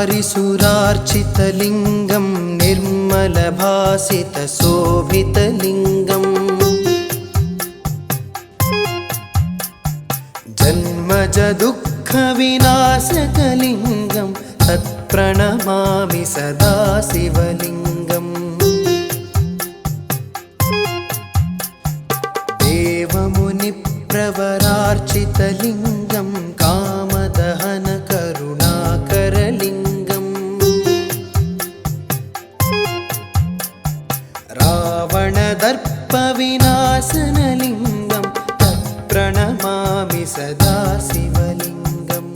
ब्रह्ममुरारिसुरार्चितलिङ्गं निर्मलभासितशोभितलिङ्गम् जन्मजदुःखविनाशकलिङ्गं तत्प्रणमामि सदा शिवलिङ्गम् देवमुनिप्रवरार्चितलिङ्गं कामदहनकरुणाकरलिङ्गम् रावणदर्पविनाशनलिङ्गं तत्प्रणमामि सदा शिवलिङ्गम्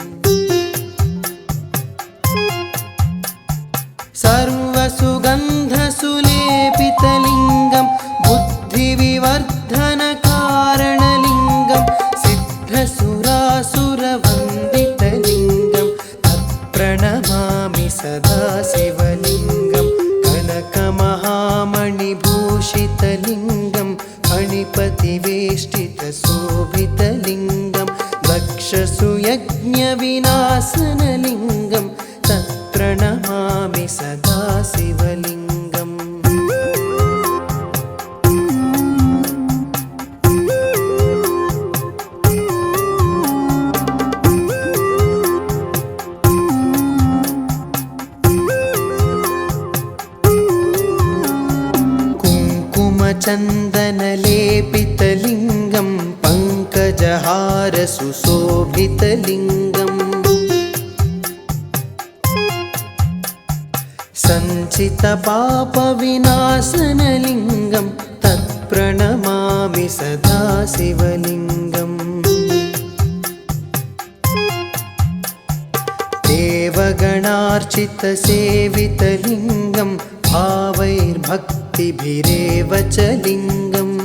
सर्वसुगन्धसुलेपितलिङ्गं बुद्धिविवर्धनकारणलिङ्गं सिद्धसुरासुरवन्दितलिङ्गं तत्प्रणमामि सदा शिवलिङ्गं कनकमहामणिभूषितलिङ्गं फणिपतिवेष्टितशोभितलिङ्गं दक्षसुयज्ञविनाशनलिङ्गं तत्प्रणमामि सदा शिवलिङ्गम् कुङ्कुमचन्दनलेपितलिङ्गं पङ्कजहारसुशोभितलिङ्गम् सञ्चितपापविनाशनलिङ्गं तत्प्रणमामि सदा शिवलिङ्गम् देवगणार्चितसेवितलिङ्गं भावैर्भक्तिभिरेव च लिङ्गम्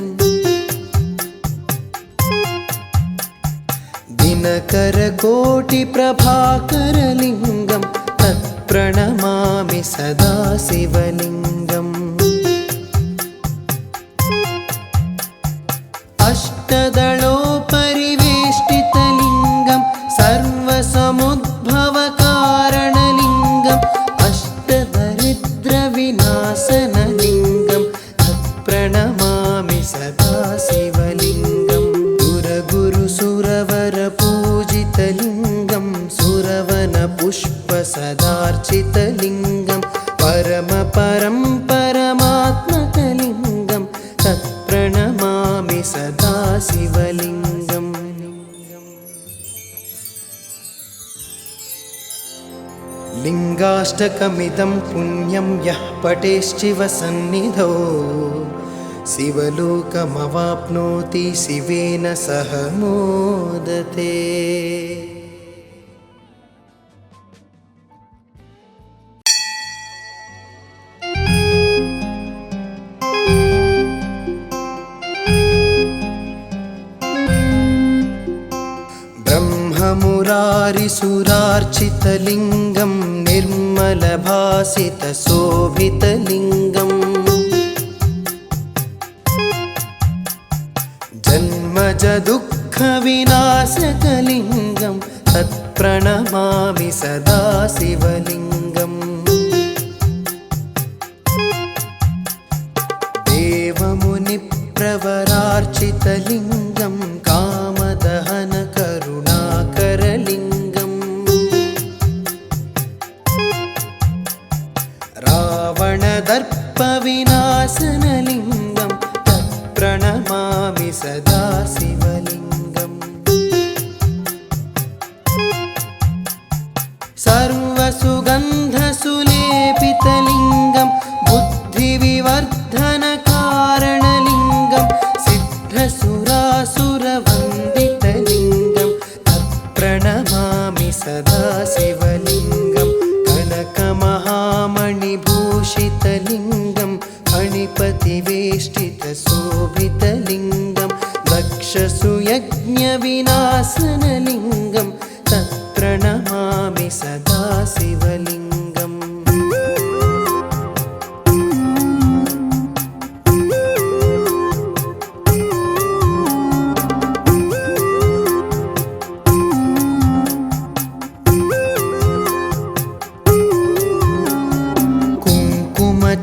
दिनकरकोटिप्रभाकरलिङ्गं तत्प्रणमामि सदा शिवलिङ्गम् अष्टदलोपरिवेष्टितलिङ्गं सर्वसमुद्भवकारणलिङ्गं अष्टदरिद्रविनाशनलिङ्गं तत्प्रणमामि सदा शिवलिङ्गं सुरगुरुसुरवरपूजितलिङ्गं सुरवनपुष्पसदार्चितलिङ्गं परमपरं परमात्मकलिङ्गं तत्प्रणमामि सदा शिवलिङ्गम् लिङ्गाष्टकमिदं पुण्यं यः पठेश्चिवसन्निधौ शिवलोकमवाप्नोति शिवेन सह मोदते। ब्रह्ममुरारिसुरार्चितलिङ्गं निर्मलभासितशोभितलिङ्गम् जन्मजदुःखविनाशकलिङ्गं तत्प्रणमामि सदा शिवलिङ्गम् देवमुनिप्रवरार्चितलिङ्गं कामदहनकरुणाकरलिङ्गम् रावणदर्पविनाशनलिङ्गं तत्प्रणमामि सदा शिवलिङ्गम् सर्वसुगन्धसुलेपितलिङ्गं बुद्धिविवर्धनकारणलिङ्गं सिद्धसुरासुरवन्दितलिङ्गं तत्प्रणमामि सदा शिवलिङ्गं कनकमहामणिभूषितलिङ्गं फणिपतिवेष्टितशोभितलिङ्गं दक्षसुयज्ञविनाशनलिङ्गं तत्प्रणमामि सदा शिवलिङ्गम्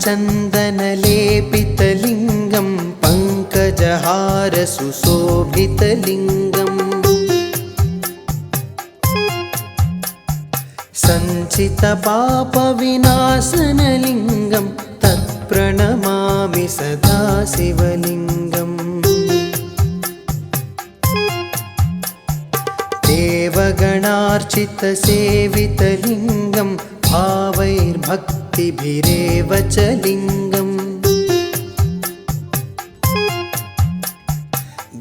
कुङ्कुमचन्दनलेपितलिङ्गं पङ्कजहारसुशोभितलिङ्गम् सञ्चितपापविनाशनलिङ्गं तत्प्रणमामि सदा शिवलिङ्गम् देवगणार्चितसेवितलिङ्गं भावैर्भक्तिभिरेव च लिङ्गम्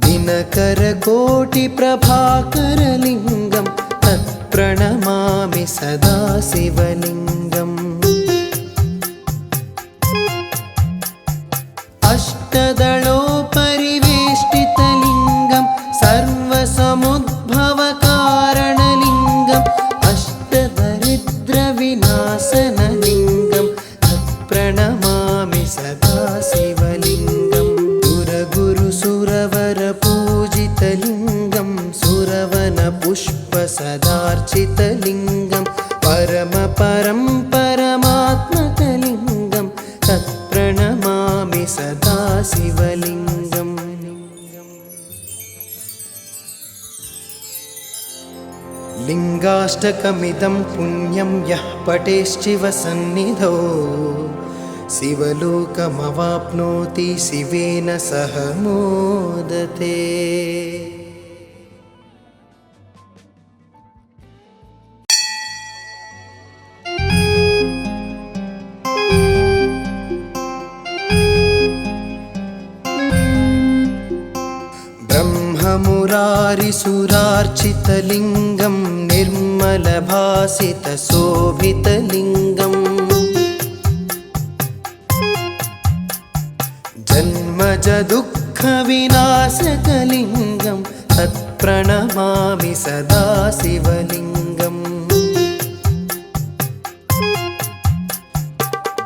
दिनकरकोटिप्रभाकरलिङ्गं तत्प्रणमामि सदा शिवलिङ्गम् अष्टदलोपरिवेष्टितलिङ्गं सर्वसमुद्भवकारणलिङ्गम् अष्टदरिद्रविनाशनलिङ्गं तत्प्रणमामि सदा शिवलिङ्गम् सुरगुरुसुरवरपूजितलिङ्गं सुरवनपुष्पसदार्चितलिङ्गं परमपरं परमात्मकलिङ्गं तत्प्रणमामि सदा शिवलिङ्गम् लिङ्गाष्टकमिदं पुण्यं यः पठेश्चिवसन्निधौ शिवलोकमवाप्नोति शिवेन सह मोदते। ब्रह्ममुरारिसुरार्चितलिङ्गं निर्मलभासितशोभितलिङ्गम् जन्मजदुःखविनाशकलिङ्गं तत्प्रणमामि सदा शिवलिङ्गम्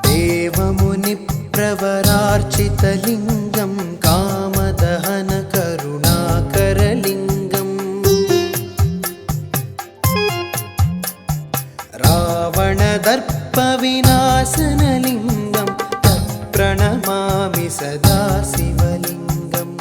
देवमुनिप्रवरार्चितलिङ्गं कामदहनकरुणाकरलिङ्गम् रावणदर्पविनाशनलिङ्गं तत्प्रणमामि सदा शिवलिङ्गम्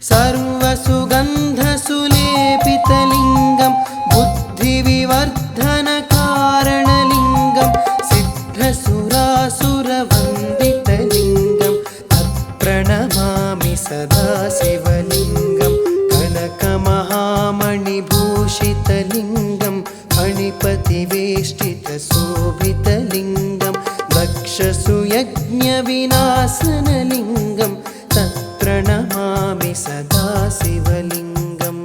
सर्वसुगन्धसुलेपितलिङ्गं बुद्धिविवर्धनकारणलिङ्गं सिद्धसुरासुरवन्दितलिङ्गं तत्प्रणमामि सदा शिवलिङ्गं कनकमहामणिभूषितलिङ्गं फणिपतिवेष्टितशोभितलिङ्गं दक्षसुयज्ञविनाशनलिङ्गं तत्प्रणमामि सदा शिवलिङ्गम्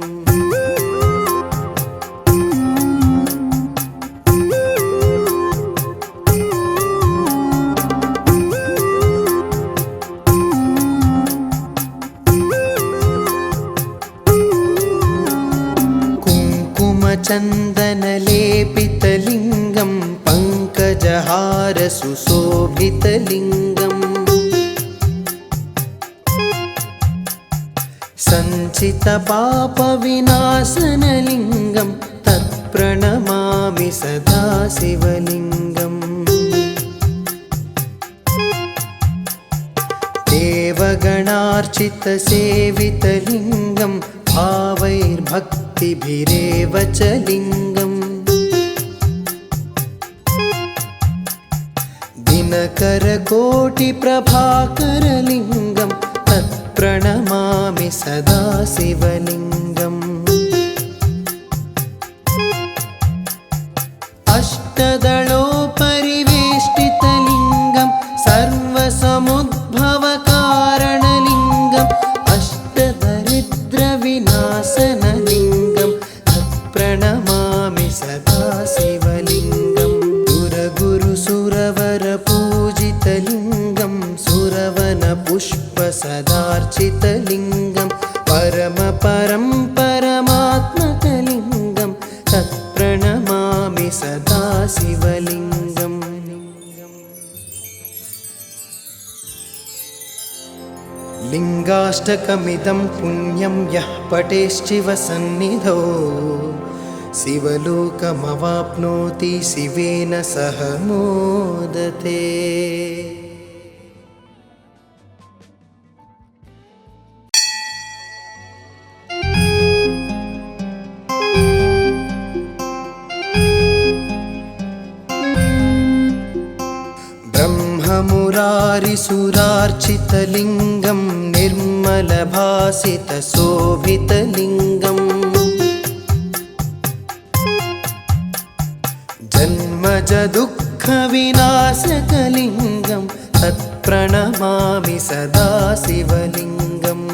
कुङ्कुमचन्दनलेपितलिङ्गं पङ्कजहारसुशोभितलिङ्गम् सञ्चितपापविनाशनलिङ्गं तत्प्रणमामि सदा शिवलिङ्गम् देवगणार्चितसेवितलिङ्गं भावैर्भक्तिभिरेव च लिङ्गम् दिनकरकोटिप्रभाकरलिङ्गं तत्प्रणमामि सदा शिवलिङ्गम् अष्टदलोपरिवेष्टितलिङ्गं सर्वसमुद्भवकारणलिङ्गम् अष्टदरिद्रविनाशनलिङ्गं तत्प्रणमामि सदा शिवलिङ्गम् सुरगुरुसुरवरपूजितलिङ्गं सुरवनपुष्पसदार्चितलिङ्गं परमपरं परमात्मकलिङ्गं तत्प्रणमामि सदा शिवलिङ्गम् लिङ्गाष्टकमिदं पुण्यं यः पठेश्चिवसन्निधौ शिवलोकमवाप्नोति शिवेन सह मोदते। ब्रह्ममुरारिसुरार्चितलिङ्गं निर्मलभासितशोभितलिङ्गम् जन्मजदुःखविनाशकलिङ्गं तत्प्रणमामि सदा शिवलिङ्गम्।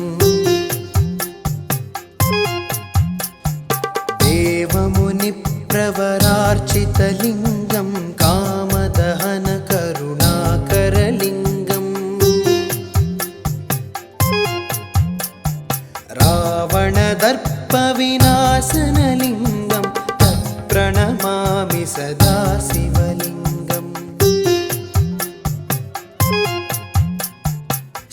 देवमुनिप्रवरार्चितलिङ्गं कामदहनकरुणाकरलिङ्गम् रावणदर्पविनाशनलिङ्गं तत्प्रणमामि सदा शिवलिङ्गम्।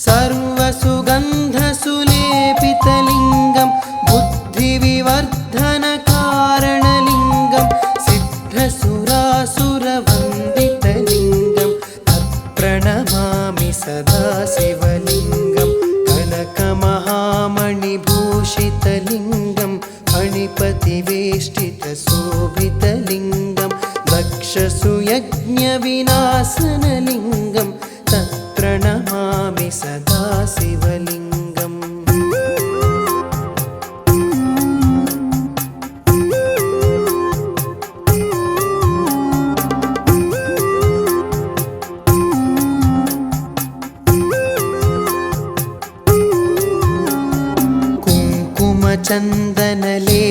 सर्वसुगन्धसुलेपितलिङ्गं बुद्धिविवर्धनकारणलिङ्गं सिद्धसुरासुरवन्दितलिङ्गं तत्प्रणमामि सदा शिवलिङ्गं। कनकमहामणिभूषितलिङ्गं फणिपतिवेष्टितशोभितलिङ्गं दक्षसुयज्ञविनाशनलिङ्गं तत्प्रणमामि सदा शिवलिङ्गम्।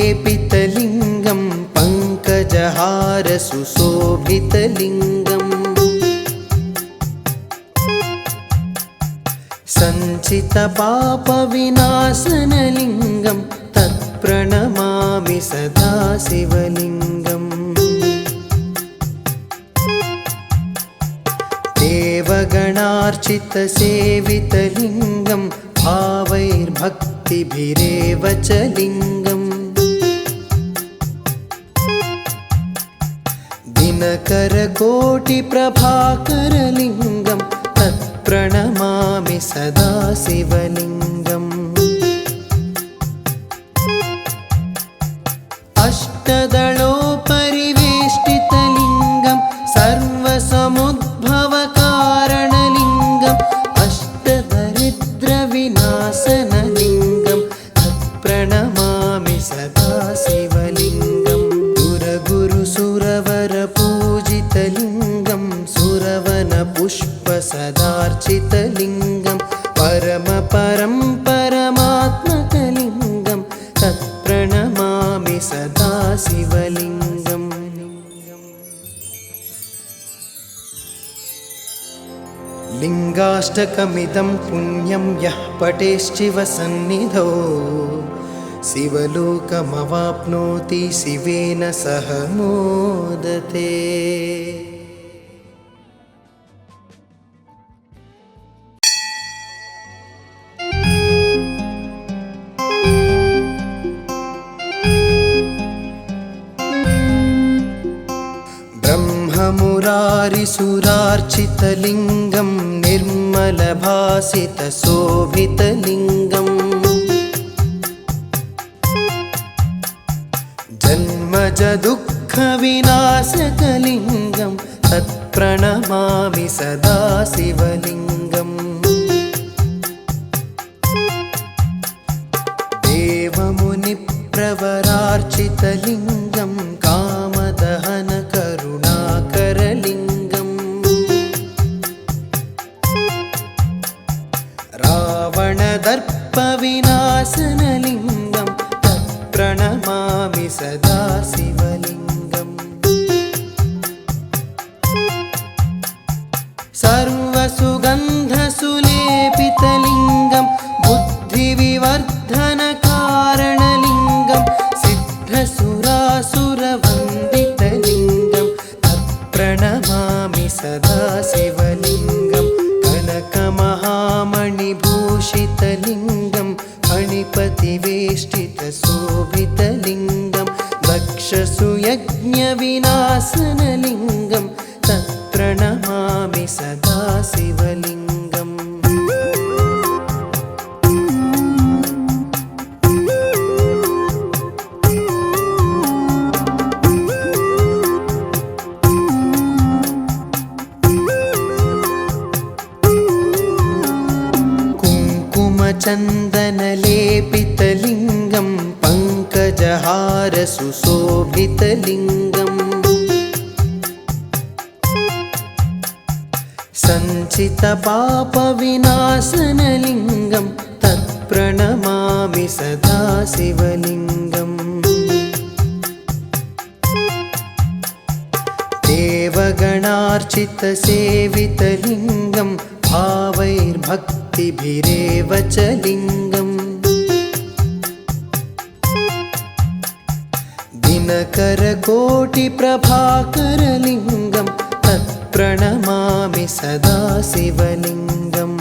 कुङ्कुमचन्दनलेपितलिङ्गं पङ्कजहारसुशोभितलिङ्गम् सञ्चितपापविनाशनलिङ्गं तत्प्रणमामि सदा शिवलिङ्गम्। देवगणार्चितसेवितलिङ्गं भावैर्भक्तिभिरेव च लिङ्गम् दिनकरकोटिप्रभाकरलिङ्गं तत्प्रणमामि सदा शिवलिङ्गम्। अष्टदलोपरिवेष्टितलिङ्गं सर्वसमुद्भवकारणलिङ्गम् अष्टदरिद्रविनाशनलिङ्गं तत्प्रणमामि सदा शिवलिङ्गम्। सुरगुरुसुरवरपूजितलिङ्गं सुरवनपुष्पसदार्चितलिङ्गं परमपरं परमात्मकलिङ्गं तत्प्रणमामि सदा शिवलिङ्गम्। लिङ्गाष्टकमिदं पुण्यं यः पठेश्चिवसन्निधौ शिवलोकमवाप्नोति शिवेन सह मोदते। ब्रह्ममुरारिसुरार्चितलिङ्गं निर्मलभासितशोभितलिङ्गम् जन्मजदुःखविनाशकलिङ्गं तत्प्रणमामि सदा शिवलिङ्गम्। देवमुनिप्रवरार्चितलिङ्गं कामदहनकरुणाकरलिङ्गम् रावणदर्पविनाशनलिङ्गं तत्प्रणमामि सदा शिवलिङ्गम्। सर्वसुगन्धसुलेपितलिङ्गं बुद्धिविवर्धनकारणलिङ्गं सिद्धसुरासुरवन्दितलिङ्गं तत्प्रणमामि सदा शिवलिङ्गं। कनकमहामणिभूषितलिङ्गं फणिपतिवेष्टितशोभितलिङ्गं दक्षसुयज्ञविनाशनलिङ्गं यज्ञविनाशनलिङ्गं तत्प्रणमामि सदा शिवलिङ्गम्। कुङ्कुमचन्दनलेपितलिङ्गं पङ्कजहार सुशोभितलिङ्गम् सञ्चितपापविनाशनलिङ्गं तत्प्रणमामि सदा शिवलिङ्गम्। देवगणार्चितसेवितलिङ्गं भावैर्भक्तिभिरेव च लिङ्गम्। दिनकरकोटिप्रभाकरलिङ्गं तत्प्रणमामि सदा शिवलिङ्गम्।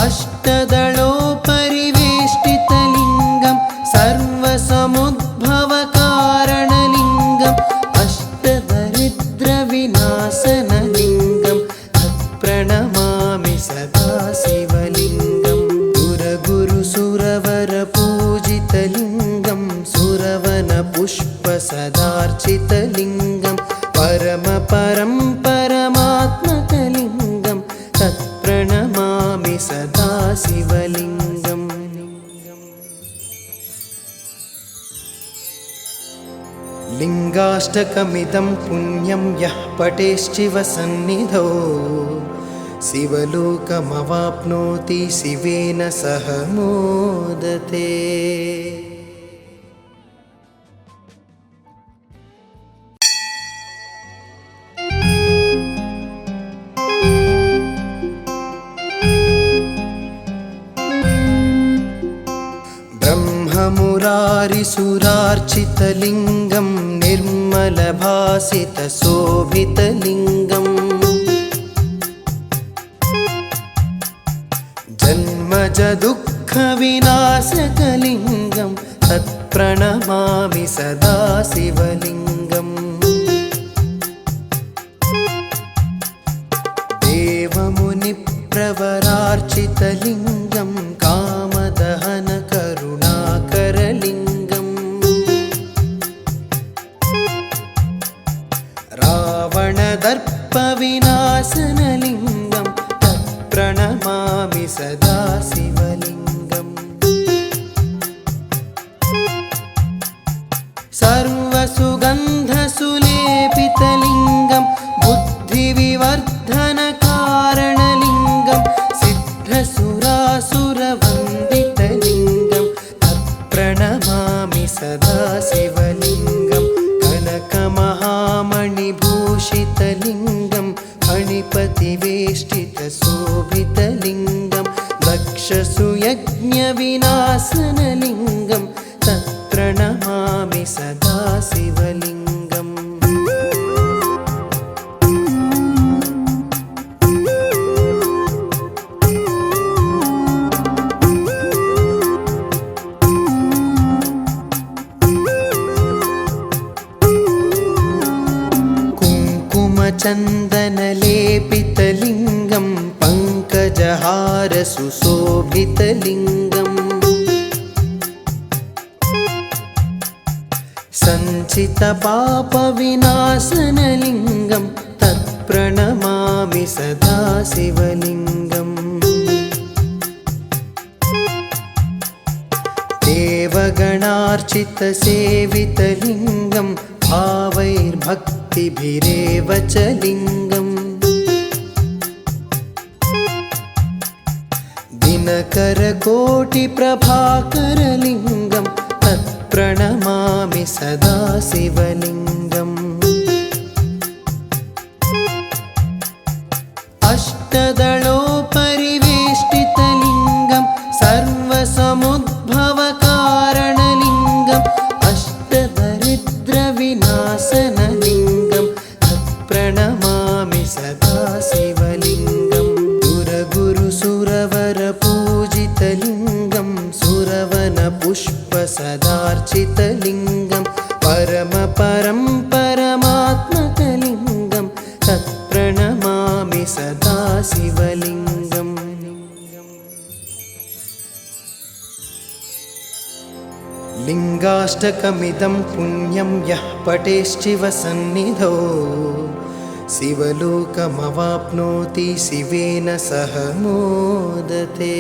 अष्टदलोपरिवेष्टितलिङ्गं सर्वसमुद्भवकारणलिङ्गम् अष्टदरिद्रविनाशनलिङ्गं तत्प्रणमामि सदा शिवलिङ्गम्। सुरगुरुसुरवरपूजितलिङ्गं सुरवनपुष्पसदार्चितलिङ्गं परमपरं परमात्मकलिङ्गं तत्प्रणमामि सदा शिवलिङ्गम्। लिङ्गाष्टकमिदं पुण्यं यः पठेश्चिवसन्निधौ शिवलोकमवाप्नोति शिवेन सह मोदते। ब्रह्ममुरारिसुरार्चितलिङ्गं निर्मलभासितशोभितलिङ्गम् जन्मजदुःखविनाशकलिङ्गं तत्प्रणमामि सदा शिवलिङ्गम्। देवमुनिप्रवरार्चितलिङ्गं कामदहनकरुणाकरलिङ्गम् रावणदर्पविनाशनलिङ्गं तत्प्रणमामि सदा शिवलिङ्गम्। सर्वसुगन्धसुलेपितलिङ्गं बुद्धिविवर्धनकारणलिङ्गं सिद्धसुरासुरवन्दितलिङ्गं तत्प्रणमामि सदा शिवलिङ्गं। कनकमहामणिभूषितलिङ्गं फणिपतिवेष्टितशोभितलिङ्गं दक्षसुयज्ञविनाशनलिङ्गं तत्प्रणमामि सदा शिवलिङ्गम्। कुङ्कुमचन्दनलेपितलिङ्गं पङ्कजहार सुशोभितलिङ्गम् सञ्चितपापविनाशनलिङ्गं तत्प्रणमामि सदा शिवलिङ्गम्। देवगणार्चितसेवितलिङ्गं भावैर्भक्तिभिरेव च लिङ्गम्। दिनकरकोटिप्रभाकरलिङ्गं तत्प्रणमामि सदा शिवलिङ्गम्। अष्टदलोपरिवेष्टितलिङ्गं सर्वसमुद्भवकारणलिङ्गं अष्टदरिद्रविनाशनलिङ्गं तत्प्रणमामि सदा शिवलिङ्गम्। सुरगुरुसुरवरपूजितलिङ्गं सुरवनपुष्पसदार्चितलिङ्गं परं परमात्मकलिङ्गं तत्प्रणमामि सदा शिवलिङ्गम्। लिङ्गाष्टकमिदं पुण्यं यः पठेश्चिवसन्निधौ शिवलोकमवाप्नोति शिवेन सह मोदते।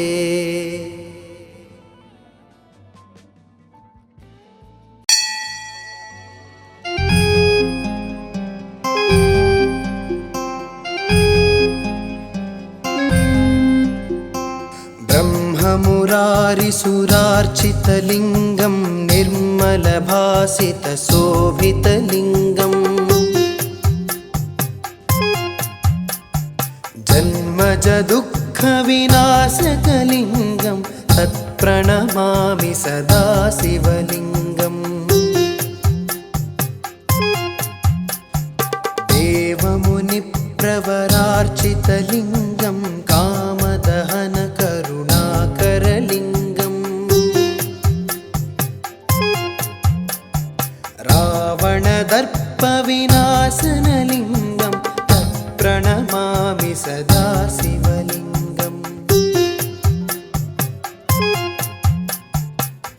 ब्रह्ममुरारिसुरार्चितलिङ्गं निर्मलभासितशोभितलिङ्गम् जन्मजदुःखविनाशकलिङ्गं तत्प्रणमामि सदा शिवलिङ्गम्। देवमुनिप्रवरार्चितलिङ्गं कामदहनकरुणाकरलिङ्गम् रावणदर्पविनाशनलिङ्गं तत्प्रणमामि सदा शिवलिङ्गम्।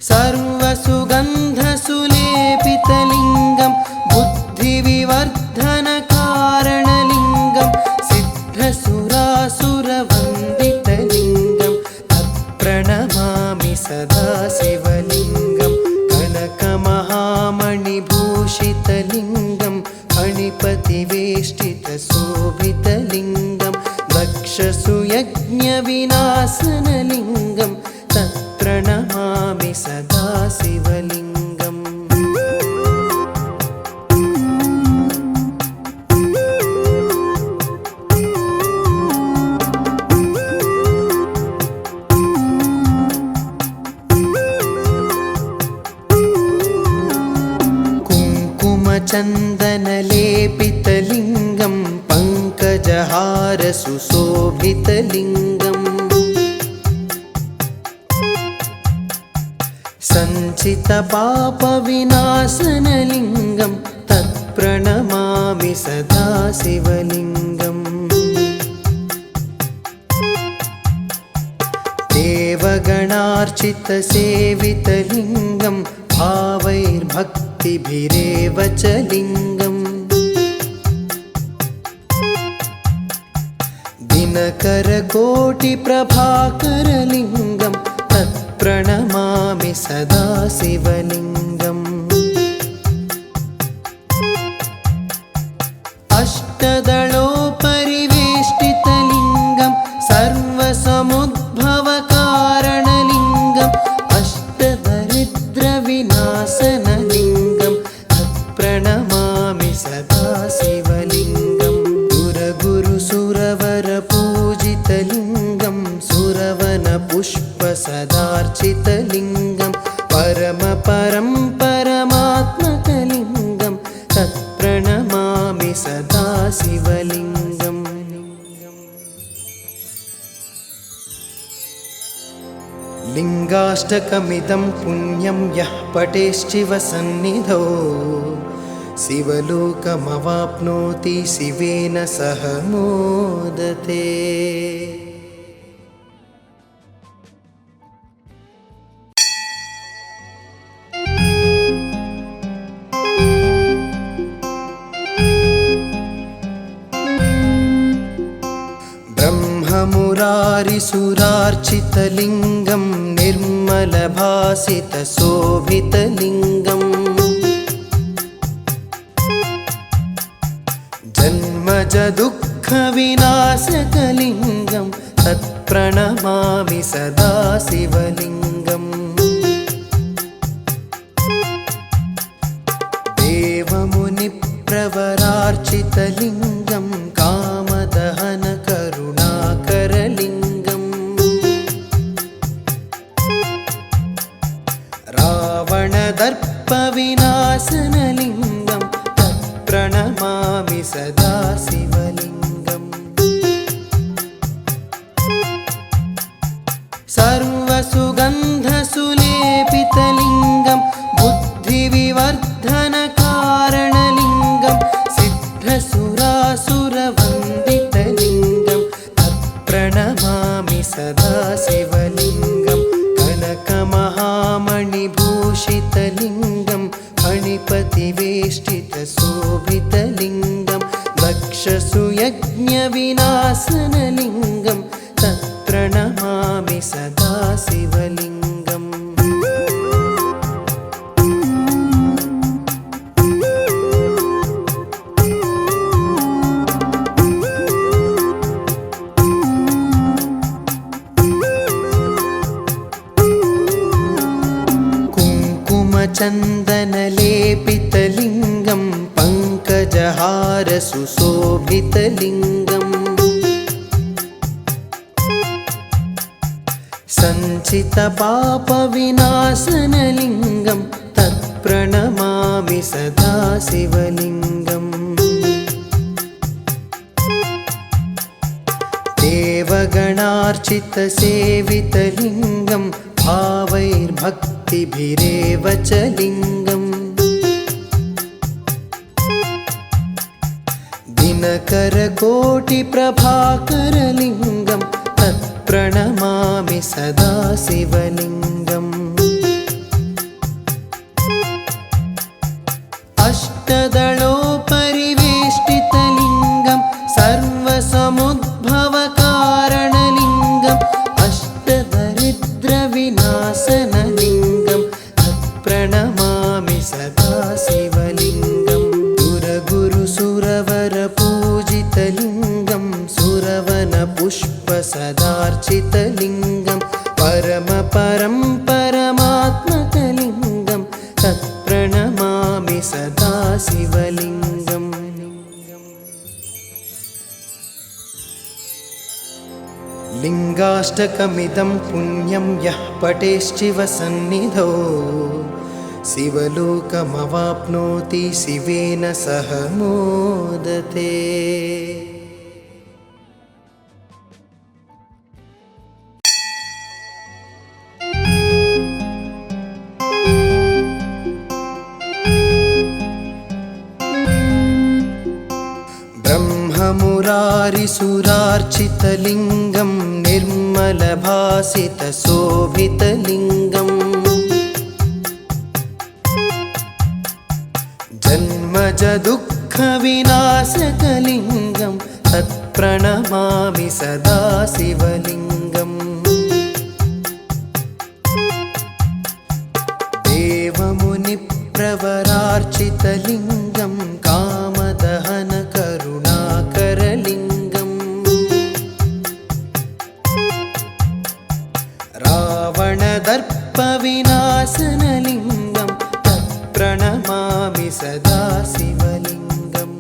सर्वसुगन्धसुलेपितलिङ्गं बुद्धिविवर्धनकारणलिङ्गं सिद्धसुरासुरवन्दितलिङ्गं तत्प्रणमामि सदा शिवलिङ्गं। कनकमहामणिभूषितलिङ्गं फणिपतिवेष्टितशोभितलिङ्गं दक्षसुयज्ञविनाशनलिङ्गं तत्प्रणमामि सदा शिवलिङ्गम्। कुङ्कुमचन्दनलेपितलिङ्गं पङ्कजहारसुशोभितलिङ्गम् सञ्चितपापविनाशनलिङ्गं तत्प्रणमामि सदा शिवलिङ्गम्। देवगणार्चितसेवितलिङ्गं भावैर्भक्तिभिरेव च लिङ्गम् दिनकरकोटिप्रभाकरलिङ्गं तत्प्रणमामि सदा शिवलिङ्गम्। अष्टदलोपरिवेष्टितलिङ्गं सर्वसमुद्भवकारणलिङ्गम् अष्टदरिद्रविनाशनलिङ्गं तत्प्रणमामि सदा शिवलिङ्गम्। सुरगुरुसुरवरपूजितलिङ्गं सुरवनपुष्पसदार्चितलिङ्गं परमपरं परमात्मकलिङ्गं तत्प्रणमामि सदा शिवलिङ्गम्। लिङ्गाष्टकमिदं पुण्यं यः पठेश्चिवसन्निधौ शिवलोकमवाप्नोति शिवेन सह मोदते। ब्रह्ममुरारिसुरार्चितलिङ्गं निर्मलभासितशोभितलिङ्गम् जन्मजदुःखविनाशकलिङ्गं तत्प्रणमामि सदा शिवलिङ्गम्। देवमुनिप्रवरार्चितलिङ्गं कामदहनकरुणाकरलिङ्गम् रावणदर्पविनाशनलिङ्गं तत्प्रणमामि सदा शिवलिङ्गम्। सर्वसुगन्धसुलेपितलिङ्गं बुद्धिविवर्धनकारणलिङ्गं शोभितलिङ्गं दक्षसुयज्ञविनाशनलिङ्गं तत्प्रणमामि सदा शिवलिङ्गम्। कुङ्कुमचन्दनलेपितलिङ्गं पङ्कजहार सुशोभितलिङ्गम् सञ्चितपापविनाशनलिङ्गं तत्प्रणमामि सदा शिवलिङ्गम्। देवगणार्चितसेवितलिङ्गं भावैर्भक्तिभिरेव च लिङ्गम्। दिनकरकोटिप्रभाकरलिङ्गं तत्प्रणमामि सदा शिवलिङ्गम्। अष्टदलोपरिवेष्टितलिङ्गं सर्वसमुद्भवकारणलिङ्गम् अष्टदरिद्रविनाशनलिङ्गं तत्प्रणमामि सदा शिवलिङ्गम्। सुरगुरुसुरवरपूजितलिङ्गं सुरवनपुष्पसदार्चितलिङ्गं परमपरं परमात्मकलिङ्गं तत्प्रणमामि सदा शिवलिङ्गम्। लिङ्गाष्टकमिदं पुण्यं यः पठेश्चिवसन्निधौ शिवलोकमवाप्नोति शिवेन सह मोदते। ब्रह्ममुरारिसुरार्चितलिङ्गं निर्मलभासितशोभितलिङ्गम् जन्मजदुःखविनाशकलिङ्गं तत्प्रणमामि सदा शिवलिङ्गम्। देवमुनिप्रवरार्चितलिङ्गं कामदहनकरुणाकरलिङ्गम् रावणदर्पविनाशनलिङ्गं तत्प्रणमामि सदा शिवलिङ्गम्।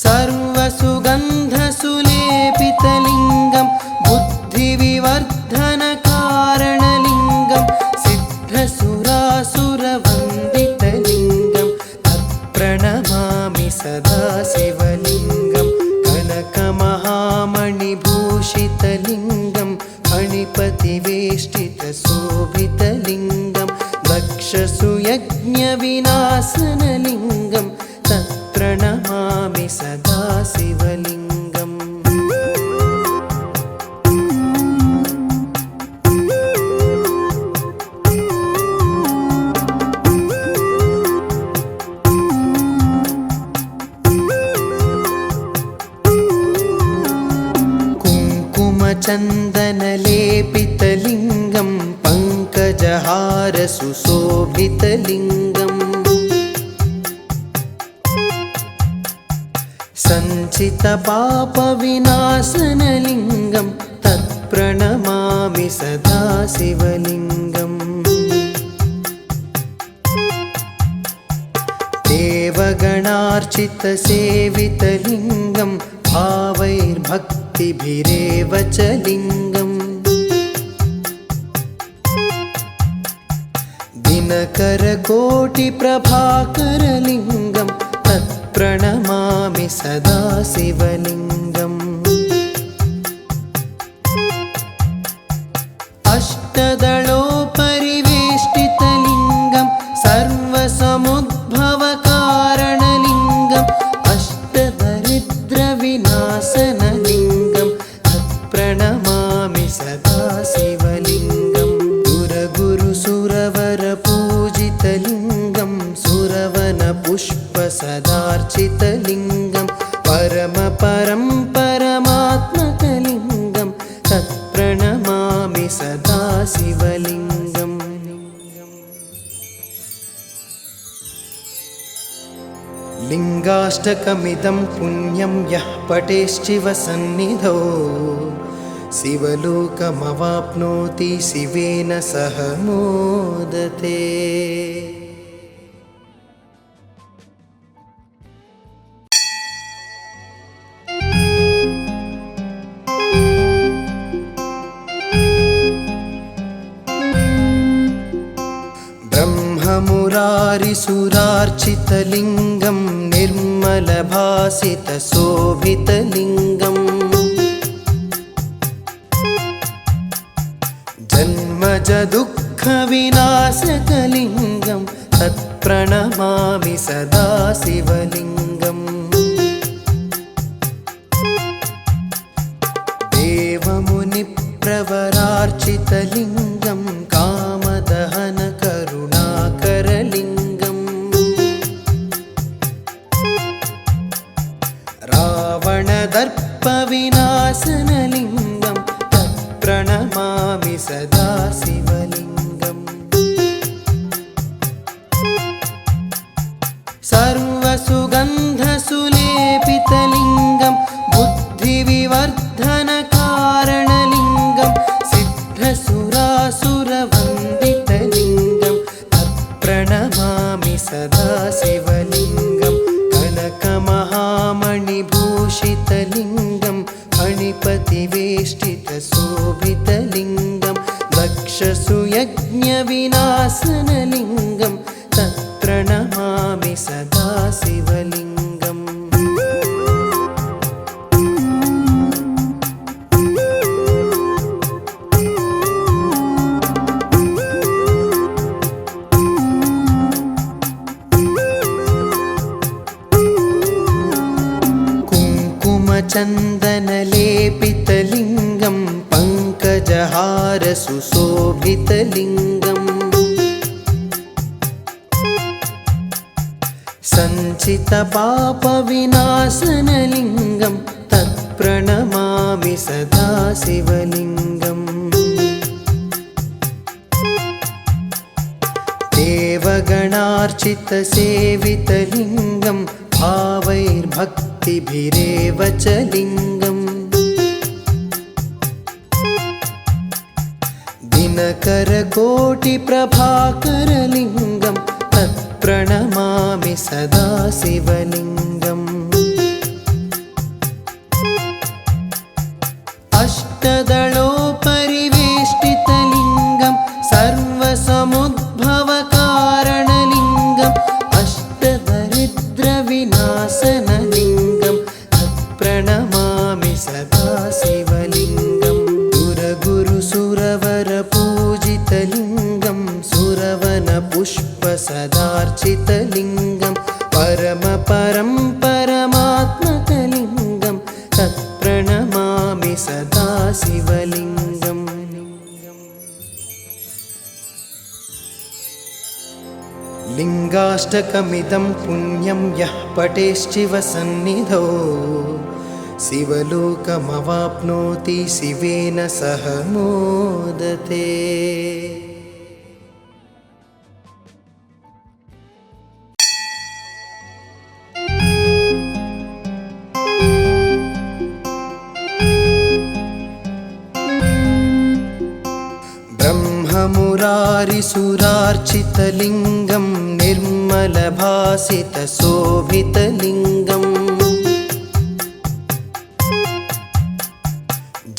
सर्वसुगन्धसुलेपितलिङ्गं बुद्धिविवर्धनकारणलिङ्गं सिद्धसुरासुरवन्दितलिङ्गं तत्प्रणमामि सदा शिवलिङ्गं। कनकमहामणिभूषितलिङ्गं फणिपतिवेष्टितशोभितलिङ्गं दक्षसुयज्ञविनाशनलिङ्गं तत्प्रणमामि सदा शिवलिङ्गम्। कुङ्कुमचन्दनलेपितलिङ्गं पङ्कजहार सुशोभितलिङ्गम् सञ्चितपापविनाशनलिङ्गं तत्प्रणमामि सदा शिवलिङ्गम्। देवगणार्चितसेवितलिङ्गं भावैर्भक्तिभिरेव च लिङ्गम्। दिनकरकोटिप्रभाकरलिङ्गं तत्प्रणमामि सदा शिवलिङ्गम्। अष्टदलोपरिवेष्टितलिङ्गं सर्वसमुद्भवकारणलिङ्गं अष्टदरिद्रविनाशनलिङ्गं तत्प्रणमामि सदा शिवलिङ्गम्। सुरगुरुसुरवरपूजित विभूषितलिङ्गं सुरवनपुष्पसदार्चितलिङ्गं परमपरं परमात्मकलिङ्गं तत्प्रणमामि सदा शिवलिङ्गम्। लिङ्गाष्टकमिदं पुण्यं यः पठेश्चिवसन्निधौ शिवलोकमवाप्नोति शिवेन सह मोदते। ब्रह्ममुरारिसुरार्चितलिङ्गं निर्मलभासितशोभितलिङ्गम् जन्मजदुःखविनाशकलिङ्गं तत्प्रणमामि सदा शिवलिङ्गम्। देवमुनिप्रवरार्चितलिङ्गं कामदहनकरुणाकरलिङ्गम् रावणदर्पविनाशनलिङ्गं तत्प्रणमामि सदा शिवलिङ्गम्। सर्वसुगन्धसुलेपितलिङ्गं बुद्धिविवर्धनकारणलिङ्गं सिद्धसुरासुरवन्दितलिङ्गं तत्प्रणमामि सदा शिवलिङ्गं। कनकमहामणिभूषितलिङ्गं फणिपतिवेष्टितशोभितलिङ्गं दक्षसुयज्ञविनाशनलिङ्गं तत्प्रणमामि सदा शिवलिङ्गम्। कुङ्कुमचन्दनलेपितलिङ्गं पङ्कजहारसुशोभितलिङ्गम् सञ्चितपापविनाशनलिङ्गं तत्प्रणमामि सदा शिवलिङ्गम्। देवगणार्चितसेवितलिङ्गं भावैर्भक्तिभिरेव च लिङ्गम् दिनकरकोटिप्रभाकरलिङ्गं तत्प्रणमामि सदा शिवलिङ्गम्। अष्टदलोपरिवेष्टितलिङ्गं सर्वसमुद्भवकारणलिङ्गम् अष्टदरिद्रविनाशनलिङ्गं तत्प्रणमामि सदा शिवलिङ्गम्। सुरगुरुसुरवरपूजितलिङ्गं सुरवनपुष्पसदार्चितलिङ्गं परमपरं परमात्मकलिङ्गं तत्प्रणमामि सदा शिवलिङ्गम्। लिङ्गाष्टकमिदं पुण्यं यः पठेश्चिवसन्निधौ शिवलोकमवाप्नोति शिवेन सह मोदते। ब्रह्ममुरारिसुरार्चितलिङ्गं निर्मलभासितशोभितलिङ्गम्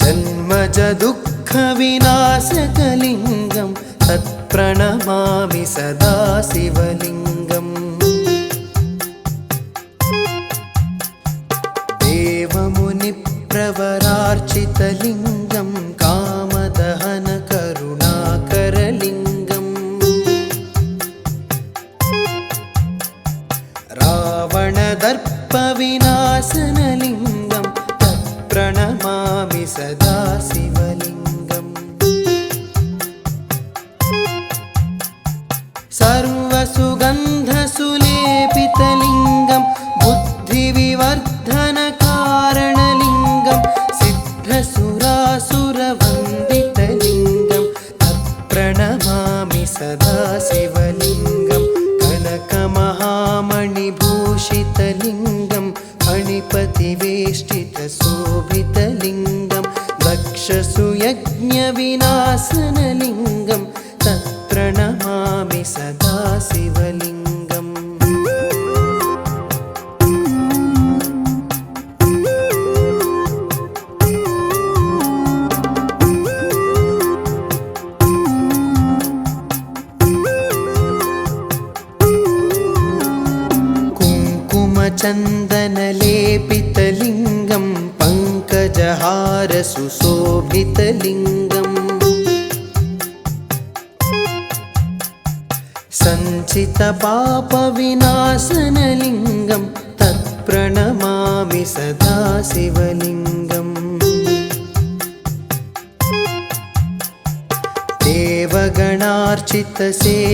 जन्मजदुःखविनाशकलिङ्गं तत्प्रणमामि सदा शिवलिङ्गम्। देवमुनिप्रवरार्चितलिङ्गं कामदहनकरुणाकरलिङ्गं रावणदर्पविनाशनलिङ्गं तत्प्रणमामि सदा शिवलिङ्गम्। सर्वसुगन्धसुलेपितलिङ्गं बुद्धिविवर्धनकारणलिङ्गं सिद्धसुरासुरवन्दितलिङ्गं तत्प्रणमामि सदा शिवलिङ्गं कनकमहामणिभूषितलिङ्गं फणिपतिवेष्टितशोभितलिङ्गं दक्षसुयज्ञविनाशनलिङ्गं तत्प्रणमामि सदा शिवलिङ्गम् कुङ्कुमचन्दनलेपितलिङ्गं पङ्कजहारसुशोभितलिङ्गम् सञ्चितपापविनाशनलिङ्गं तत्प्रणमामि सदा शिवलिङ्गम्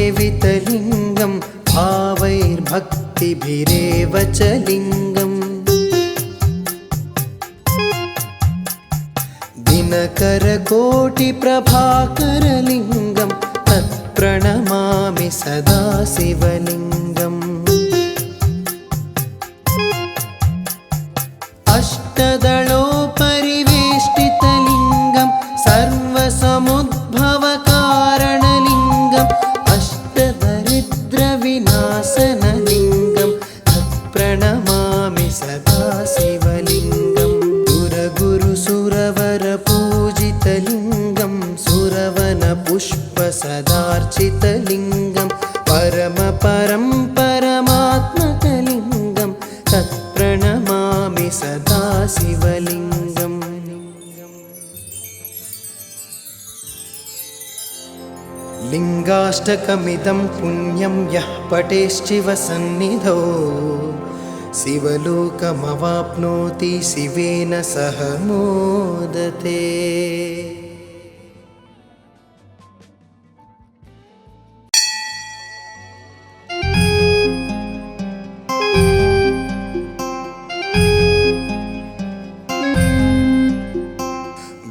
देवगणार्चितसेवितलिङ्गं भावैर्भक्तिभिरेव च लिङ्गम् दिनकरकोटिप्रभाकरलिङ्गं तत्प्रणमामि सदा शिवलिङ्गम् अष्टदलोपरिवेष्टितलिङ्गं सर्वसमुद्भवकारणलिङ्गम् अष्टदरिद्रविनाशनलिङ्गं तत्प्रणमामि सदा शिवलिङ्गं सुरगुरुसुरवरपूजितलिङ्गं सुरवनपुष्पसदार्चितलिङ्गं परमपरं परमात्मकलिङ्गं तत्प्रणमामि सदा शिवलिङ्गम् लिङ्गाष्टकमिदं पुण्यं यः पठेश्चिवसन्निधौ शिवलोकमवाप्नोति शिवेन सह मोदते।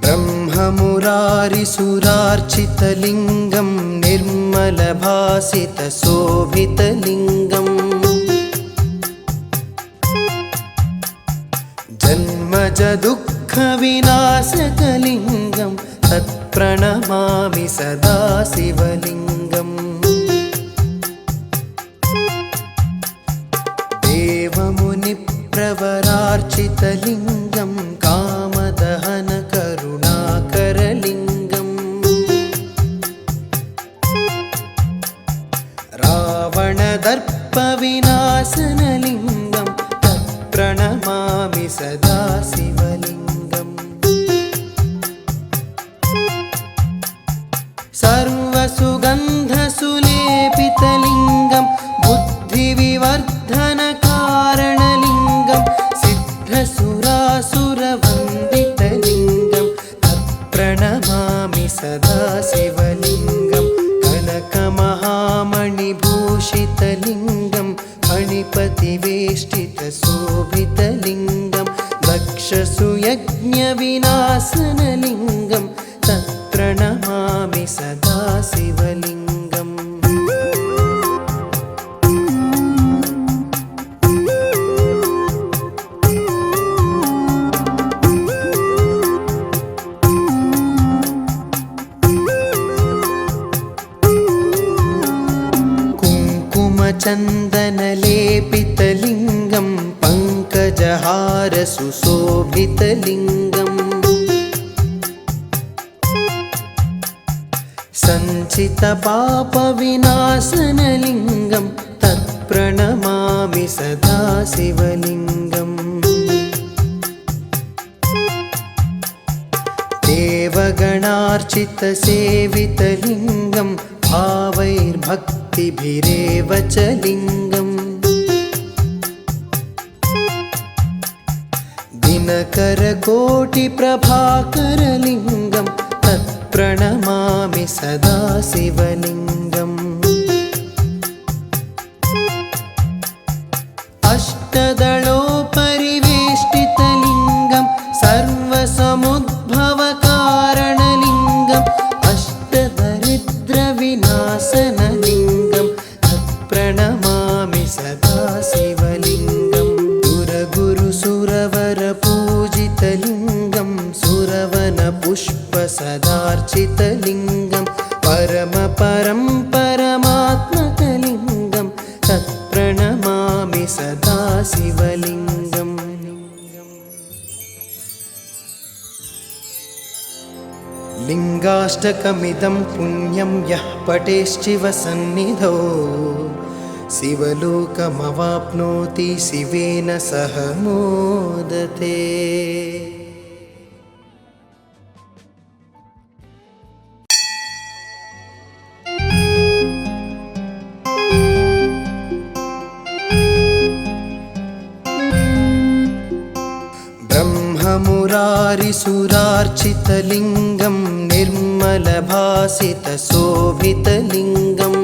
ब्रह्ममुरारिसुरार्चितलिङ्गं निर्मलभासितशोभितलिङ्गम् जन्मजदुःखविनाशकलिङ्गं तत्प्रणमामि सदा शिवलिङ्गम् देवमुनिप्रवरार्चितलिङ्गं कामदहनकरुणाकरलिङ्गम् रावणदर्पविनाशनलिङ्गं तत्प्रणमामि सदा शिवलिङ्गम् सर्वसुगन्धसुलेपितलिङ्गं बुद्धिविवर्धनकारणलिङ्गं सिद्धसुरासुरवन्दितलिङ्गं तत्प्रणमामि सदा शिवलिङ्गं कनकमहामणिभूषितलिङ्गं फणिपतिवेष्टितशोभितलिङ्गं दक्षसुयज्ञविनाशनलिङ्गं तत्प्रणमामि सदा शिवलिङ्गम् कुङ्कुमचन्दनलेपितलिङ्गं पङ्कजहारसुशोभितलिङ्गम् सञ्चितपापविनाशनलिङ्गं तत्प्रणमामि सदा शिवलिङ्गम् देवगणार्चितसेवितलिङ्गं भावैर्भक्तिभिरेव च लिङ्गम् दिनकरकोटिप्रभाकरलिङ्गं तत्प्रणमामि सदा शिवलिङ्गम् अष्टदलोपरिवेष्टितलिङ्गं सर्वसमुद्भवकारणलिङ्गम् अष्टदरिद्रविनाशनलिङ्गं तत्प्रणमामि सदा शिवलिङ्गं सुरगुरुसुरवरपूजितलिङ्गं सुरवनपुष्पसदार्चितलिङ्गं परमपरं परमात्मकलिङ्गं तत्प्रणमामि सदा शिवलिङ्गम् लिङ्गाष्टकमिदं पुण्यं यः पठेश्चिवसन्निधौ शिवलोकमवाप्नोति शिवेन सह मोदते। ब्रह्ममुरारिसुरार्चितलिङ्गं निर्मलभासितशोभितलिङ्गम्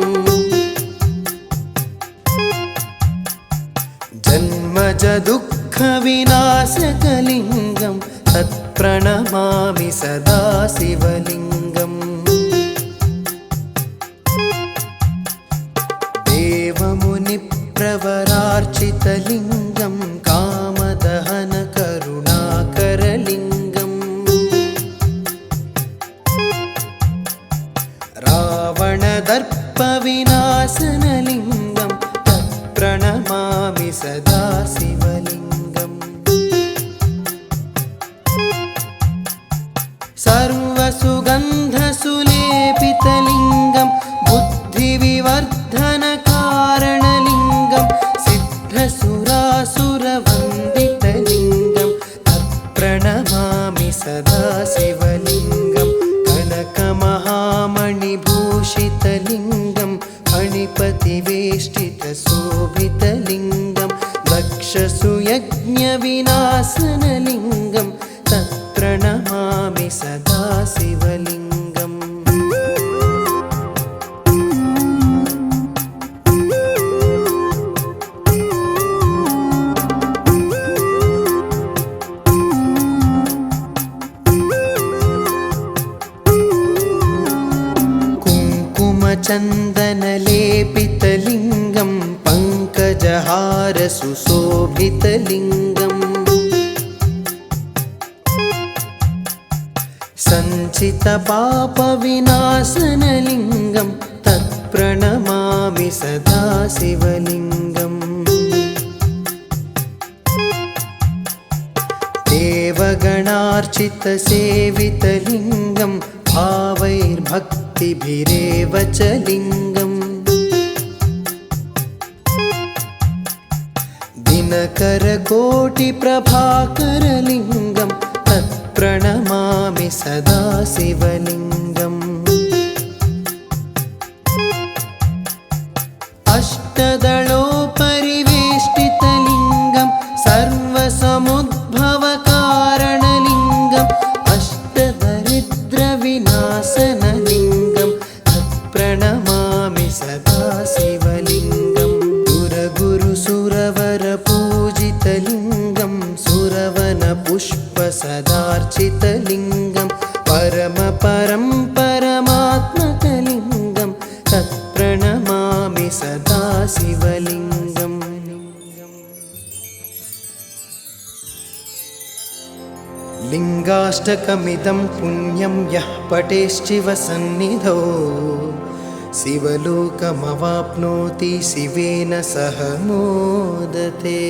जन्मजदुःखविनाशकलिङ्गं तत्प्रणमामि सदा शिवलिङ्गम् देवमुनिप्रवरार्चितलिङ्गं कामदहनकरुणाकरलिङ्गम् रावणदर्पविनाशनलिङ्गं तत्प्रणमामि सदा शिवलिङ्गम् सर्वसुगन्धसुलेपितलिङ्गं बुद्धिविवर्धनकारणलिङ्गं सिद्धसुरासुरवन्दितलिङ्गं तत्प्रणमामि सदा शिवलिङ्गं कनकमहामणिभूषितलिङ्गं फणिपतिवेष्टितशोभितलिङ्गं दक्षसुयज्ञविनाशनलिङ्गं तत्प्रणमामि सदा शिवलिङ्गम् कुङ्कुमचन्दनलेपितलिङ्गं पङ्कजहारसुशोभितलिङ्गम् सञ्चितपापविनाशनलिङ्गं तत्प्रणमामि सदा शिवलिङ्गम् देवगणार्चितसेवितलिङ्गं भावैर्भक्तिभिरेव च लिङ्गम् दिनकरकोटिप्रभाकरलिङ्गं तत्प्रणमामि सदा शिवलिङ्गम् अष्टदलोपरिवेष्टितलिङ्गं सर्वसमुद्भवकारणलिङ्गम् अष्टदरिद्रविनाशनलिङ्गं तत्प्रणमामि सदा शिवलिङ्गं सुरगुरुसुरवरपूजितलिङ्गं सुरवनपुष्पसदार्चितलिङ्गं परमपरं परमात्मकलिङ्गं तत्प्रणमामि सदा शिवलिङ्गम् लिङ्गाष्टकमिदं पुण्यं यः पठेश्चिवसन्निधौ शिवलोकमवाप्नोति शिवेन सह मोदते।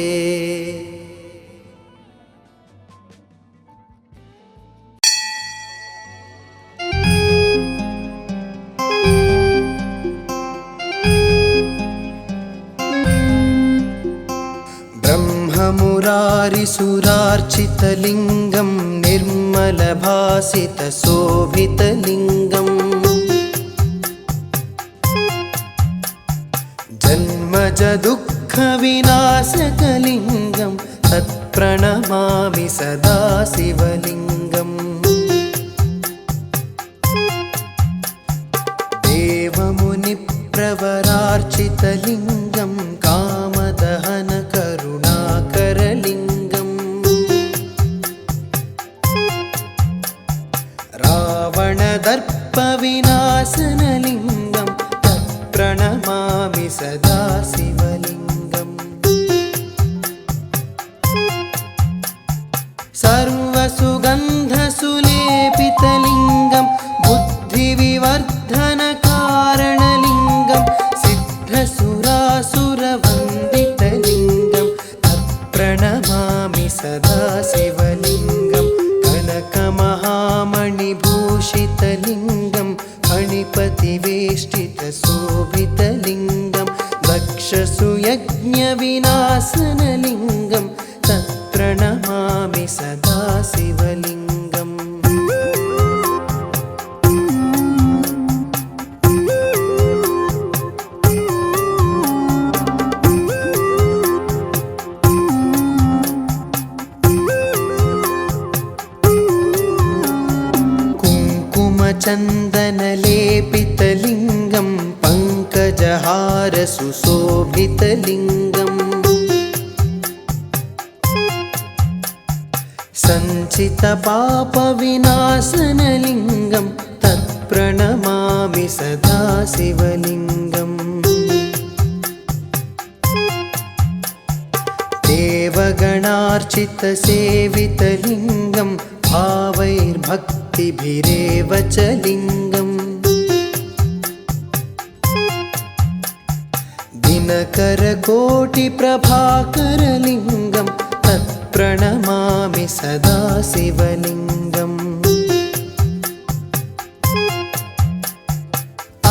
ब्रह्ममुरारिसुरार्चितलिङ्गं निर्मलभासितशोभितलिङ्गम् जन्मजदुःखविनाशकलिङ्गं तत्प्रणमामि सदा शिवलिङ्गम् देवमुनिप्रवरार्चितलिङ्गं कामदहनकरुणाकरलिङ्गम् दक्षसुयज्ञविनाशनलिङ्गं तत्प्रणमामि सदा शिवलिङ्गम्। कुङ्कुमचन्दनलेपितलिङ्गं पङ्कजहार सुशोभितलिङ्गम् सञ्चितपापविनाशनलिङ्गं तत्प्रणमामि सदा शिवलिङ्गम्। देवगणार्चितसेवितलिङ्गं भावैर्भक्तिभिरेव च लिङ्गम्। दिनकरकोटिप्रभाकरलिङ्गं तत्प्रणमामि सदा शिवलिङ्गम्।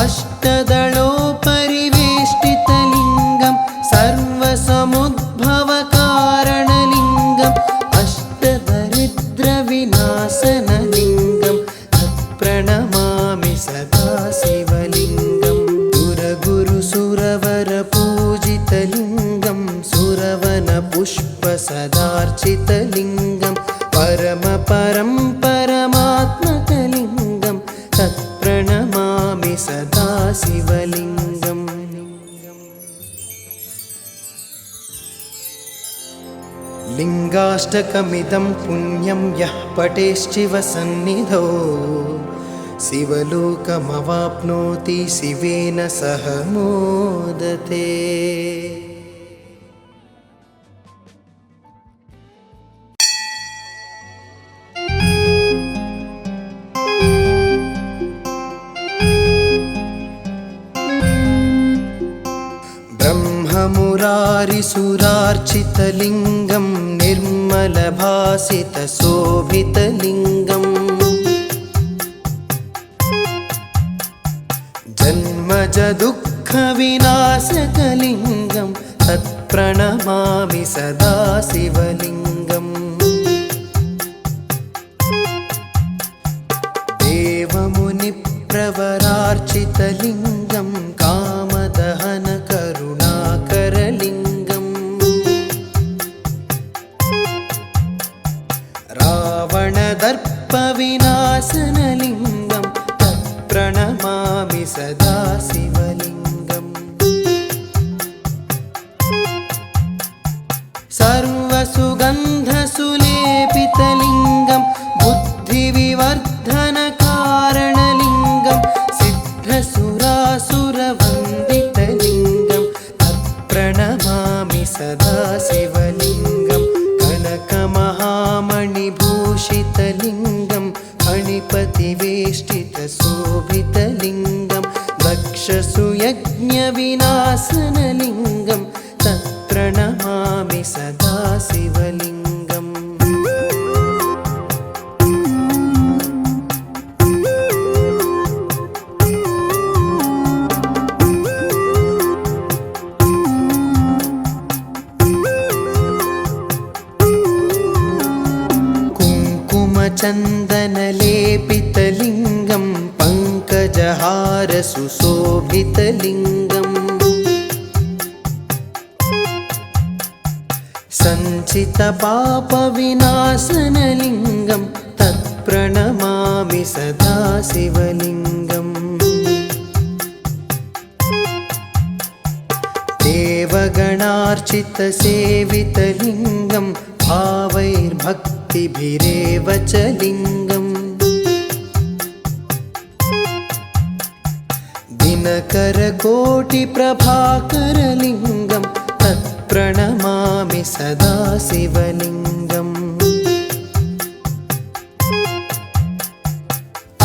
अष्टदलोपरिवेष्टितलिङ्गं सर्वसमुद्भवकारणलिङ्गम् अष्टदरिद्रविनाशनलिङ्गं तत्प्रणमामि सदा शिवलिङ्गम्। सुरगुरुसुरवरपूजितलिङ्गं सुरवनपुष्पसदार्चितलिङ्गं परमपरं परमात्मकलिङ्गं तत्प्रणमामि सदा शिवलिङ्गम्। लिङ्गाष्टकमिदं पुण्यं यः पठेश्चिवसन्निधौ शिवलोकमवाप्नोति शिवेन सह मोदते। ब्रह्ममुरारिसुरार्चितलिङ्गं निर्मलभासितशोभितलिङ्गम् जन्मजदुःखविनाशकलिङ्गं तत्प्रणमामि सदा शिवलिङ्गम्। देवमुनिप्रवरार्चितलिङ्गं कामदहनकरुणाकरलिङ्गम् रावणदर्पविनाशनलिङ्गं तत्प्रणमामि सदा शिवलिङ्गम्। सर्वसुगन्धसुलेपितलिङ्गं बुद्धिविवर्धनकारणलिङ्गं सिद्धसुरासुरवन्दितलिङ्गं तत्प्रणमामि सदा शिवलिङ्गम्। कनकमहामणिभूषितलिङ्गं फणिपतिवेष्टितशोभितलिङ्गं दक्षसुयज्ञविनाशनलिङ्गं तत्प्रणमामि सदा शिवलिङ्गम्। कुङ्कुमचन्दनलेपितलिङ्गं पङ्कजहार सुशोभितलिङ्गम् सञ्चितपापविनाशनलिङ्गं तत्प्रणमामि सदा शिवलिङ्गम्। देवगणार्चितसेवितलिङ्गं भावैर्भक्तिभिरेव च लिङ्गम्। दिनकरकोटिप्रभाकरलिङ्गं तत्प्रणमामि सदा शिवलिङ्गम्।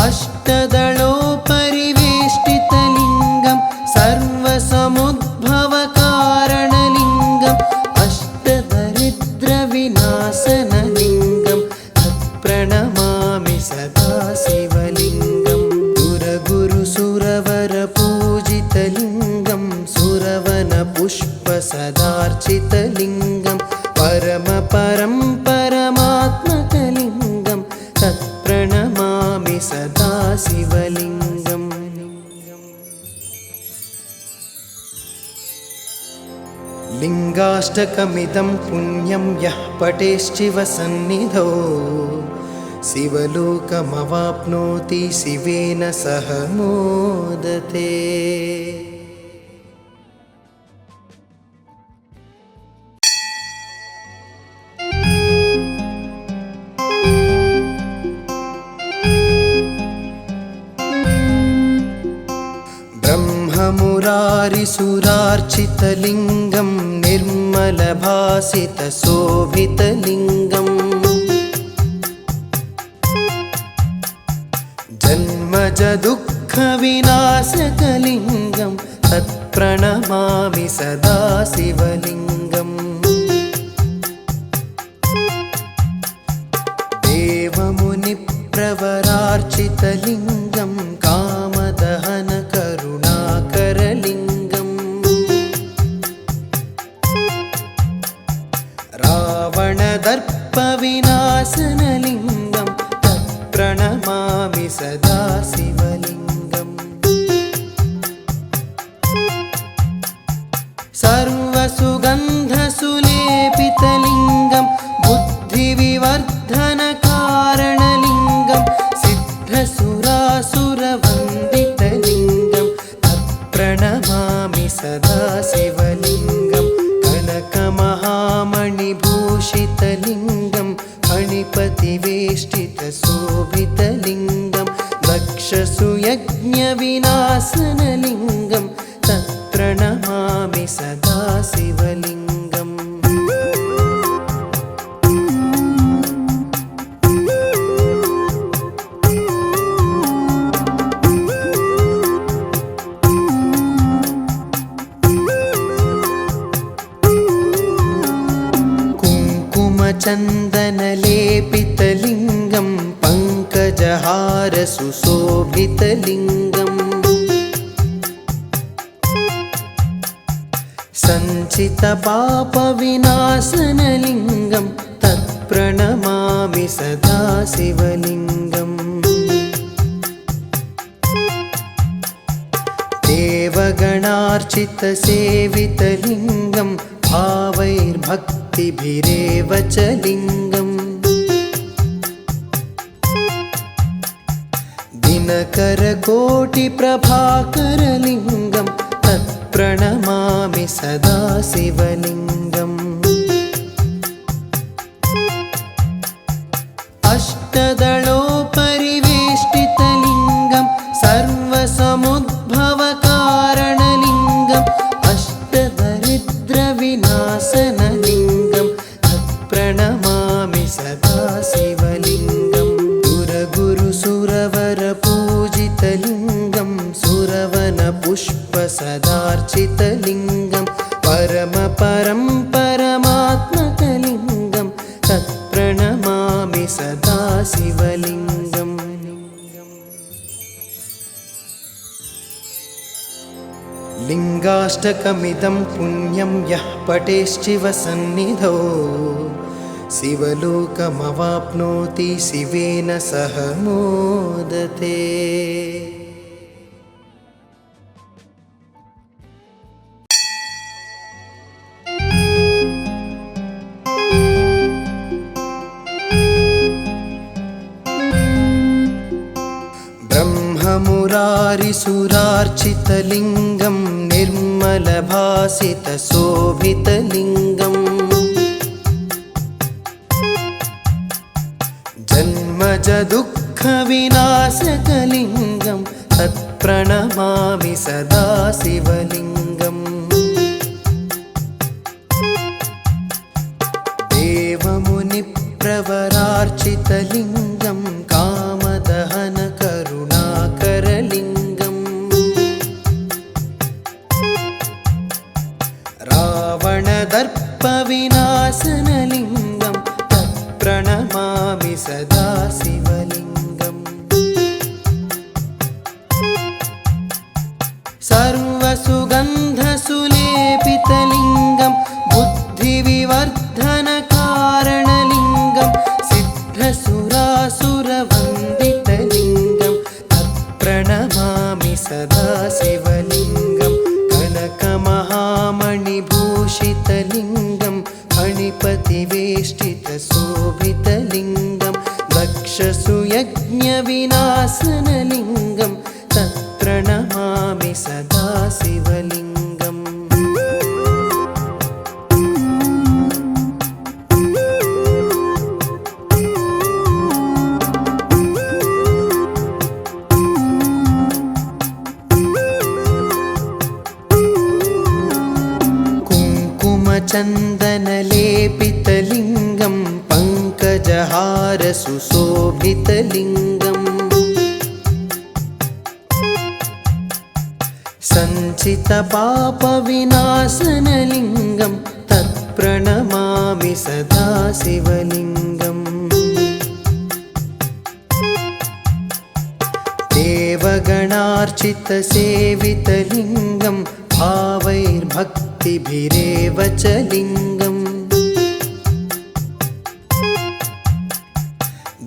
अष्टदलोपरिवेष्टितलिङ्गं सर्वसमुद्भवकारणलिङ्गम् अष्टदरिद्रविनाशनलिङ्गं तत्प्रणमामि सदा शिवलिङ्गम्। सुरगुरुसुरवरपूजितलिङ्गं सुरवनपुष्पसदार्चितलिङ्गं पुष्पसदार्चितलिङ्गं परमपरं परमात्मकलिङ्गं तत्प्रणमामि सदा शिवलिङ्गम्। लिङ्गाष्टकमिदं पुण्यं यः पठेश्चिवसन्निधौ शिवलोकमवाप्नोति शिवेन सह मोदते। ब्रह्ममुरारिसुरार्चितलिङ्गं निर्मलभासितशोभितलिङ्गम् जन्मजदुःखविनाशकलिङ्गं तत्प्रणमामि सदा शिवलिङ्गम्। देवमुनिप्रवरार्चितलिङ्गं कामदहनकरुणाकरलिङ्गम् रावणदर्पविनाशनलिङ्गं तत्प्रणमामि सदा शिवलिङ्गम्। सर्वसुगन्धसुलेपितलिङ्गं बुद्धिविवर्धनकारणलिङ्गं सिद्धसुरासुरवन्दितलिङ्गं तत्प्रणमामि सदा शिवलिङ्गं। कनकमहामणिभूषितलिङ्गं फणिपतिवेष्टितशोभितलिङ्गं दक्षसुयज्ञविनाशनलिङ्गं तत्प्रणमामि सदा शिवलिङ्गम्। कुङ्कुमचन्दनलेपितलिङ्गं पङ्कजहारसुशोभितलिङ्गम् सञ्चितपापविनाशनलिङ्गं तत्प्रणमामि सदा शिवलिङ्गम्। देवगणार्चितसेवितलिङ्गं भावैर्भक्तिभिरेव च लिङ्गम् दिनकरकोटिप्रभाकरलिङ्गं तत्प्रणमामि सदा शिवलिङ्गम्। अष्टदलोपरिवेष्टितलिङ्गं सर्वसमुद्भवकारणलिङ्गं अष्टदरिद्रविनाशनलिङ्गं तत्प्रणमामि सदा शिवलिङ्गम्। सुरगुरुसुरवरपूजितलिङ्गं सुरवनपुष्पसदार्चितलिङ्गं परमपरं परमात्मकलिङ्गं तत्प्रणमामि सदा शिवलिङ्गम्। लिङ्गाष्टकमिदं पुण्यं यः पठेश्चिवसन्निधौ शिवलोकमवाप्नोति शिवेन सह मोदते। ब्रह्ममुरारिसुरार्चितलिङ्गं निर्मलभासितशोभितलिङ्गम् जन्मजदुःखविनाशकलिङ्गं तत्प्रणमामि सदा शिवलिङ्गम्। देवमुनिप्रवरार्चितलिङ्गं कामदहनकरुणाकरलिङ्गम् रावणदर्पविनाशनलिङ्गं तत्प्रणमामि सदा शिवलिङ्गम्। सर्वसुगन्धसुलेपित भूषितलिङ्गं फणिपतिवेष्टितशोभितलिङ्गं दक्षसुयज्ञविनाशनलिङ्गं तत्प्रणमामि सदा शिवलिङ्गम्। कुङ्कुमचन्दनलेपितलिङ्गं पङ्कजहारसुशोभितलिङ्गम् सञ्चितपापविनाशनलिङ्गं तत्प्रणमामि सदा शिवलिङ्गम्। देवगणार्चितसेवितलिङ्गं भावैर्भक्तिभिरेव च लिङ्गम्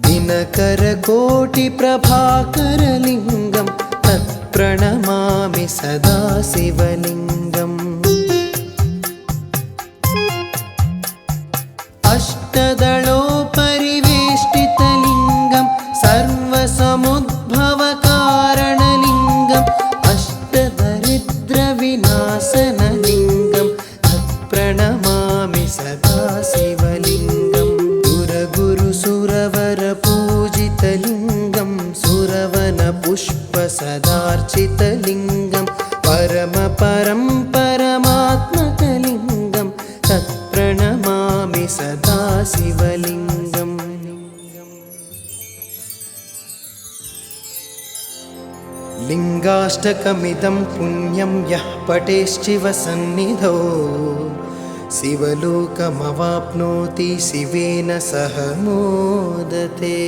दिनकरकोटिप्रभाकरलिङ्गं तत्प्रणमामि सदा शिवलिङ्गम्। अष्टदलोपरिवेष्टितलिङ्गं सर्वसमुद्भवकारणलिङ्गम् अष्टदरिद्रविनाशनलिङ्गं तत्प्रणमामि सदा शिवलिङ्गम्। सुरगुरुसुरवरपूजितलिङ्गं सुरवनपुष्पसदार्चितलिङ्गं परमपरं परमात्मकलिङ्गं तत्प्रणमामि सदा शिवलिङ्गम्। लिङ्गाष्टकमिदं पुण्यं यः पठेश्चिवसन्निधौ शिवलोकमवाप्नोति शिवेन सह मोदते।